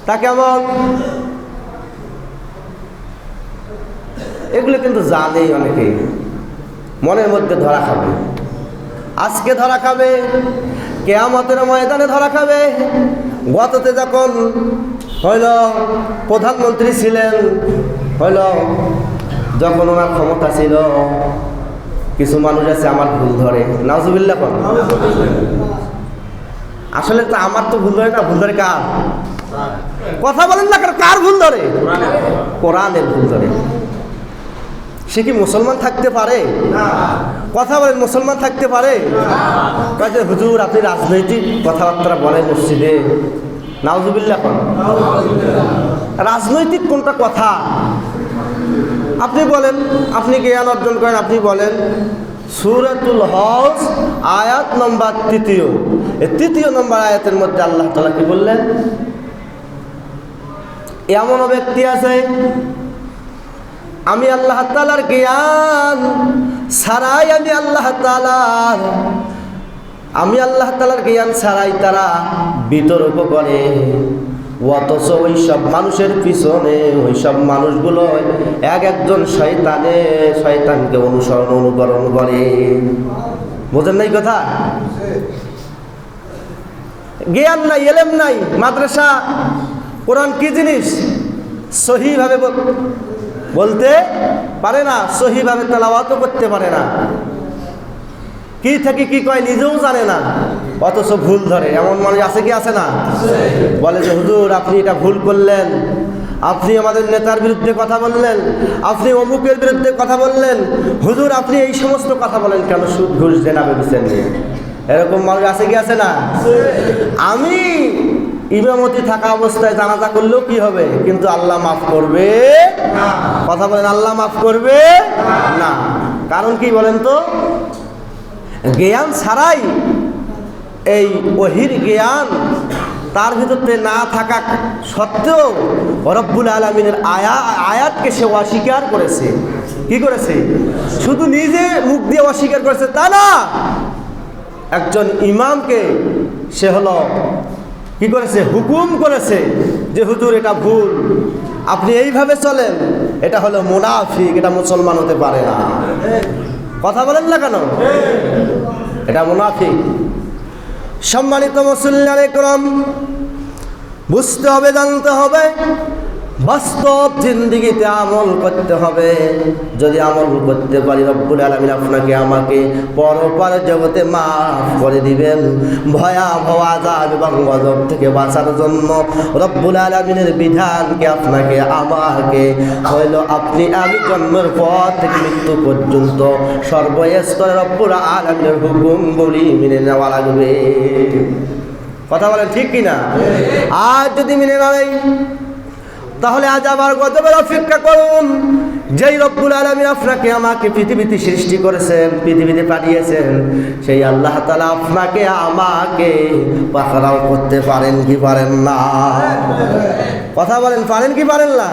তা কেমন? এগুলো কিন্তু জানেই অনেকেই, মনের মধ্যে ধরা খাবে। আজকে ধরা খাবে, কিয়ামতের ময়দানে ধরা খাবে। গততে যখন হইল প্রধানমন্ত্রী ছিলেন, হইল যখন ওনার ক্ষমতা ছিল, কিছু মানুষ আছে আমার ভুল ধরে, নাউজুবিল্লাহ। আসলে তো আমার তো ভুল ধরে না, ভুল ধরে কার? কথা বলেন না, কার ভুল ধরে? কোরআনের ভুল ধরে। সে কি মুসলমান থাকতে পারে? কথা বলেন, মুসলমান থাকতে পারে? কাজে হুজুর আপনি রাজনৈতিক কথাবার্তা বলেন মসজিদে, নাউজুবিল্লাহ। রাজনৈতিক কোনটা কথা আপনি বলেন, আপনি জ্ঞান অর্জন করেন, আপনি বলেন সূরাতুল হজ আয়াত নম্বর 3, এই 3 নম্বর আয়াতের মধ্যে আল্লাহ তাআলা কি বললেন? এমন ব্যক্তি আছে, আমি আল্লাহ তাআলার জ্ঞান ছাড়াই আমি আল্লাহ তাআলার জ্ঞান ছাড়াই তারা বিতর্ক করে, অথচ ওই সব মানুষের পিছনে ওই সব মানুষগুলো একজন শয়তানকে অনুকরণ করে। বোঝেন নাই কথা? জ্ঞান নাই, এলেম নাই, মাদ্রাসা কোরআন কি জিনিস সহিভাবে বলতে পারে না, সহিভাবে তেলাওয়াতও করতে পারে না, কি থেকে কি কয় নিজেও জানে না, অথচ ভুল ধরে। এমন মানুষ আছে কি আছে না? বলে যে হুজুর আপনি এটা ভুল করলেন, আপনি আমাদের নেতার বিরুদ্ধে কথা বললেন, আপনি অমুকের বিরুদ্ধে কথা বললেন, হুজুর আপনি এই সমস্ত কথা বলেন কেন, সুদ ঘুষ দেনা বেবিচার নিয়ে। এরকম মানুষ আছে কি আছে না? আমি ইমামতি থাকা অবস্থায় জানাজা করলেও কি হবে, কিন্তু আল্লাহ মাফ করবে না। কথা বলেন, আল্লাহ মাফ করবে না। কারণ কি বলেন তো? জ্ঞান ছাড়াই, এই ওহির জ্ঞান তার ভিতরে না থাকা সত্ত্বেও রব্বুল আলামিনের আয়াতকে সে অস্বীকার করেছে। কি করেছে? শুধু নিজে মুখ দিয়ে অস্বীকার করেছে তা না, একজন ইমামকে সে হলো কি করেছে? হুকুম করেছে যে হুজুর এটা ভুল, আপনি এইভাবে চলেন, এটা হলো মুনাফিক, এটা মুসলমান হতে পারে না। কথা বলেন না কেন? এটা মুনাফিক। সম্মানিত মুসল্লিয়ানে কেরাম, বুঝতে হবে, জানতে হবে, বাস্তব জিন্দেগিতে আমল করতে হবে। যদি আমল করতে পারি রব্বুল আলামিন আপনাকে আমাকে পরপার জগতে মাফ করে দিবেন। ভয়াবহ আযাব এবং গজব থেকে বাঁচার জন্য রব্বুল আলামিনের বিধানকে আপনাকে আমাকে আমি জন্মের পর থেকে মৃত্যু পর্যন্ত সর্বস্তরে রব্বুল আলামিনের হুকুমগুলি মেনে নেওয়া লাগবে। কথা বলেন ঠিক কিনা? আর যদি মেনে না নেই তাহলে আজ আবার গজবের অপেক্ষা করুন। যেই রব্বুল আলামিন আপনাকে আমাকে পৃথিবীতে সৃষ্টি করেছেন, পৃথিবীতে পাঠিয়েছেন, সেই আল্লাহ তাআলা আপনাকে আমাকে পাকড়াও করতে পারেন কি পারেন না? কথা বলেন, পারেন কি পারেন না?